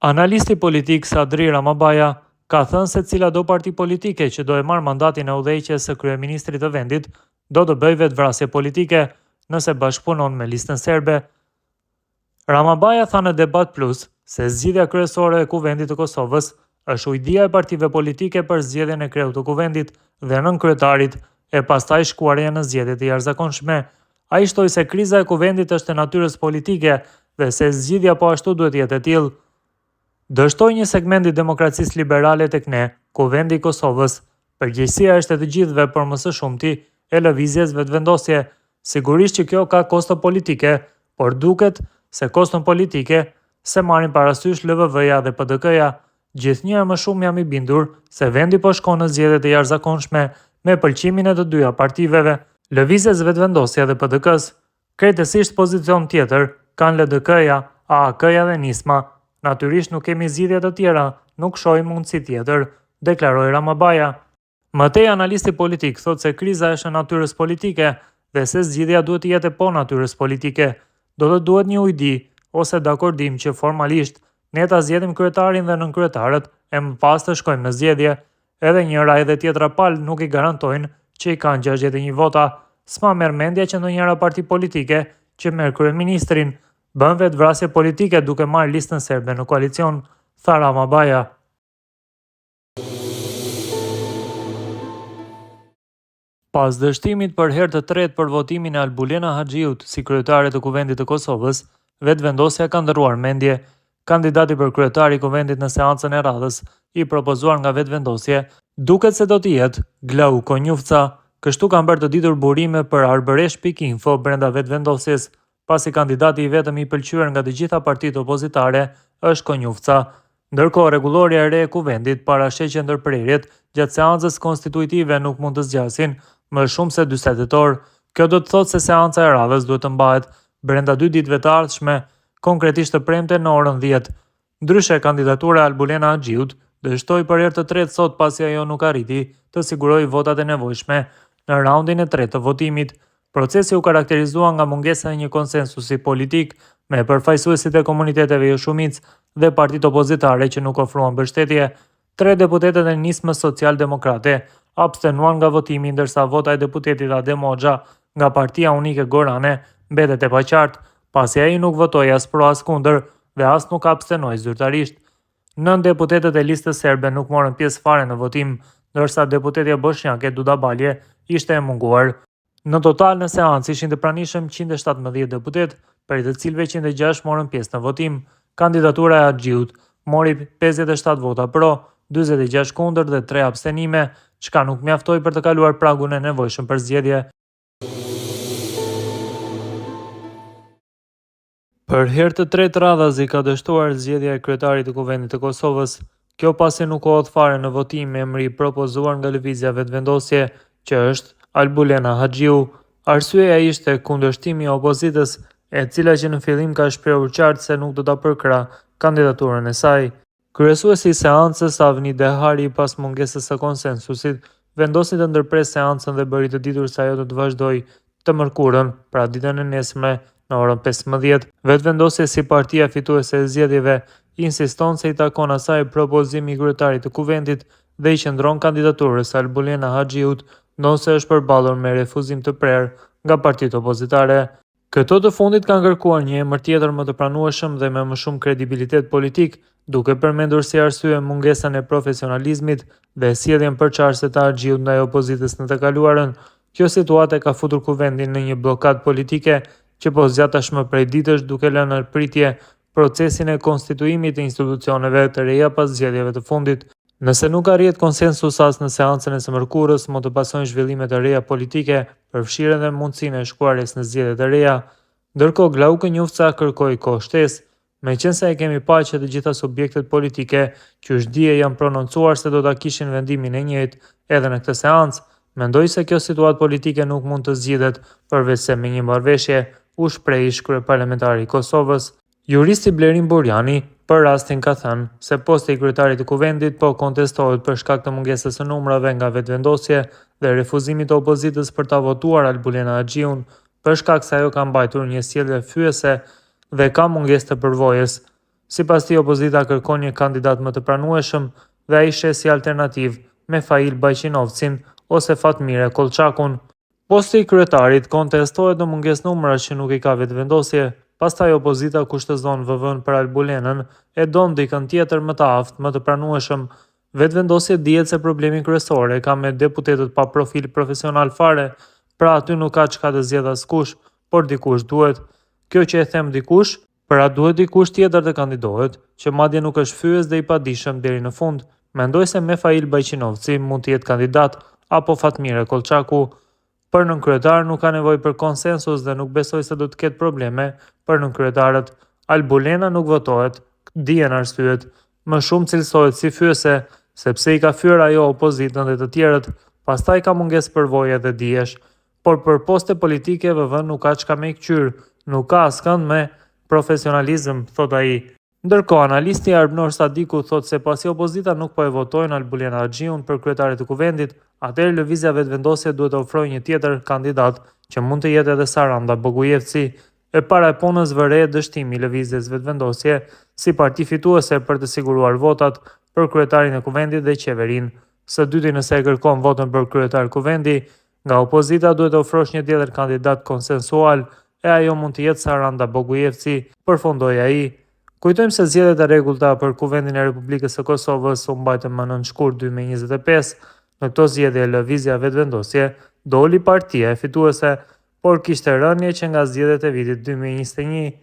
Analisti politik Sadri Ramabaja ka thënë se cila do parti politike që do e marrë mandatin e udhëheqjes së kryeministrit të vendit do të bëjë vetvrasje politike nëse bashkëpunon me listën serbe. Ramabaja tha në Debat Plus se zgjidhja kryesore e Kuvendit të Kosovës është ujdia e partive politike për zgjedhjen e kreut të Kuvendit dhe nënkryetarit e pastaj shkuarja në zgjedhje të jashtëzakonshme. Ai shtoi se kriza e Kuvendit është e natyrës politike dhe se zgjidhja po ashtu duhet jetë e tillë. Dështoi një segment i demokracisë liberale tek ne, Kuvendi i Kosovës. Përgjegjësia është e të gjithëve, por më së shumti e lëvizjes vetvendosje. Sigurisht që kjo ka kosto politike, por duket se koston politike se marrin parasysh LVV-ja dhe PDK-ja. Gjithnjë më shumë jam i bindur se vendi po shkon në zgjedhje të jashtëzakonshme me pëlqimin e të dyja partiveve, lëvizjes vetvendosja dhe PDK-s. Krejtësisht pozicion tjetër kanë LDK-ja, AAK-ja dhe Nisma. Natyrisht nuk kemi zgjidhje të tjera, nuk shohim mundësi tjetër, deklaroi Ramabaja. Mëtej analisti politik thotë se kriza është e natyrës politike dhe se zgjidhja duhet të jetë po natyrës politike. Do të duhet një ujdi ose dakordim që formalisht ne ta zgjedhim kryetarin dhe nënkryetaret e më pas të shkojmë në zgjedhje. Edhe njëra edhe tjetra palë nuk i garantojnë që i kanë 61 vota. S'ma merr mendja që ndonjëra parti politike që merr kryeministrin bën vetvrasje politike duke marrë listën serbe në koalicion, tha Ramabaja. Pas dështimit për herë të tretë për votimin e Albulena Haxhiut si kryetare të Kuvendit të Kosovës, vetvendosja ka ndërruar mendje. Kandidati për kryetari i Kuvendit në seancën e radhës i propozuar nga vetvendosje duket se do të jetë Glau Konjufca. Kështu kanë bërë të ditur burime për arbëresh.info brenda vetvendosjes, pasi kandidati i vetëm i pëlqyer nga të gjitha partitë opozitare është Konjufca. Ndërkohë, rregulloria e re e Kuvendit parasheh që ndërprerjet gjatë seancës konstituitive nuk mund të zgjasin më shumë se 40 orë. Kjo do të thotë se seanca e radhës duhet të mbahet brenda 2 ditëve të ardhshme, konkretisht të premte në orën 10. Ndryshe, kandidatura e Albulena Haxhiut dështoi për herë të tretë sot pasi ajo nuk arriti të sigurojë votat e nevojshme në raundin e tretë të votimit. Procesi u karakterizua nga mungesa e një konsensusi politik me përfaqësuesit e komuniteteve jo shumicë dhe partitë opozitare që nuk ofruan mbështetje. 3 deputetët e Nismës Social-Demokrate abstenuan nga votimi, ndërsa vota e deputetit Adem Hoxha nga Partia Unike Gorane mbetet e paqartë, pasi ai nuk votoi as pro as kundër dhe as nuk abstenoi zyrtarisht. 9 deputetët e listës serbe nuk morën pjesë fare në votim, ndërsa deputetja bosnjake Duda Balje ishte e munguar. Në total në seancë ishin të pranishëm 117 deputet, prej të cilëve 106 morën pjesë në votim. Kandidatura e Haxhiut mori 57 vota pro, 46 kundër dhe 3 abstenime, çka nuk mjaftoi për të kaluar pragun e nevojshëm për zgjedhje. Për herë të tretë radhazi ka dështuar zgjedhja e kryetarit të Kuvendit të Kosovës. Kjo pasi nuk u hodh fare në votim emri i propozuar nga lëvizja vetvendosje, që është Albulena Haxhiu. Arsyeja ishte kundërshtimi i opozitës, e cila që në fillim ka shprehur qartë se nuk do ta përkrah kandidaturën e saj. Kryesuesi i seancës Avni Dehari, pas mungesës së konsensusit, vendosi të ndërpres seancën dhe bëri të ditur se ajo do të vazhdojë të mërkurën, pra ditën e nesërme në orën 15. Vetvendosja si partia fituese e zgjedhjeve insiston se i takon asaj propozimi i kryetarit të Kuvendit dhe i qëndron kandidaturës Albulena Haxhiut, ndonse është përballur me refuzim të prerë nga partitë opozitare. Këto të fundit kanë kërkuar një emër tjetër më të pranueshëm dhe me më shumë kredibilitet politik, duke përmendur si arsye mungesën e profesionalizmit dhe sjelljen përçarëse të Haxhiut ndaj opozitës në të kaluarën. Kjo situatë ka futur Kuvendin në një blokadë politike që po zgjat tashmë prej ditësh, duke lënë në pritje procesin e konstituimit të institucioneve të reja pas zgjedhjeve të fundit. Nëse nuk arrihet konsensus as në seancën e së mërkurës, mund të pasojnë zhvillime të reja politike, përfshirë edhe mundësinë e shkuarjes në zgjedhje të reja. Ndërkohë, Glau Konjufca kërkoi kohë shtesë, meqense e kemi parë që të gjitha subjektet politike që është dije janë prononcuar se do ta kishin vendimin e njëjtë edhe në këtë seancë. Mendoj se kjo situatë politike nuk mund të zgjidhet përveç se me një marrëveshje, u shpreh kryeparlamentari i Kosovës. Juristi Blerin Burjani për rastin ka thënë se posti i kryetarit të Kuvendit po kontestohet për shkak të mungesës së numrave nga vetvendosje dhe refuzimit të opozitës për ta votuar Albulena Haxhiun, për shkak se ajo ka mbajtur një sjellje fyese dhe ka mungesë të përvojës. Sipas tij, opozita kërkon një kandidat më të pranueshëm dhe ai sheh si alternativë Mefail Bajqinovcin ose Fatmire Kolçakun. Posti i kryetarit kontestohet në mungesë numrash që nuk i ka vetëvendosje. Pastaj opozita kushtozon VV-n për Albulenën e don dikën tjetër më të aftë, më të pranueshëm. Vetëvendosje dihet se problemi kryesor e ka me deputetët pa profil profesional fare, pra aty nuk ka çka të zgjedh askush, por dikush duhet. Kjo që e them dikush, pra duhet dikush tjetër të kandidohet, që madje nuk është fyes dhe i padijshëm deri në fund. Mendoj se Mefail Bajqinovci mund të jetë kandidat apo Fatmire Kolçaku. Për nënkryetar nuk ka nevojë për konsensus dhe nuk besoj se do të ketë probleme për nënkryetarët. Albulena nuk votohet, dihen arsyet, më shumë cilësohet si fyese, sepse i ka fyer ajo opozitën dhe të tjerët, pastaj ka mungesë përvoje dhe dijesh, por për poste politike VV nuk ka çka me i kqyr, nuk ka askënd me profesionalizëm, thot ai. Ndërkohë, analisti Arnor Sadiku thot se pasi opozita nuk po e votojnë Albulena Haxhiun për kryetarin e kuvendit, atëherë lëvizja vetëvendosje duhet të ofrojë një tjetër kandidat, që mund të jetë edhe Saranda Bogujevci. E para e punës vëre dështimi i lëvizjes vetëvendosje si parti fituese për të siguruar votat për kryetarin e kuvendit dhe qeverinë. Së dyti, nëse e kërkon votën për kryetar kuvendi, nga opozita duhet të ofrosh një tjetër kandidat konsensual, e ajo mund të jetë Saranda Bogujevci, përfundoi ai. Kujtojmë se zgjedhjet e rregullta për kuvendin e Republikës së Kosovës u mbajtën më 9 shkurt 2025. Në këto zgjedhje lëvizja vetëvendosje doli partia e fituese, por kishte rënje që nga zgjedhjet e vitit 2021.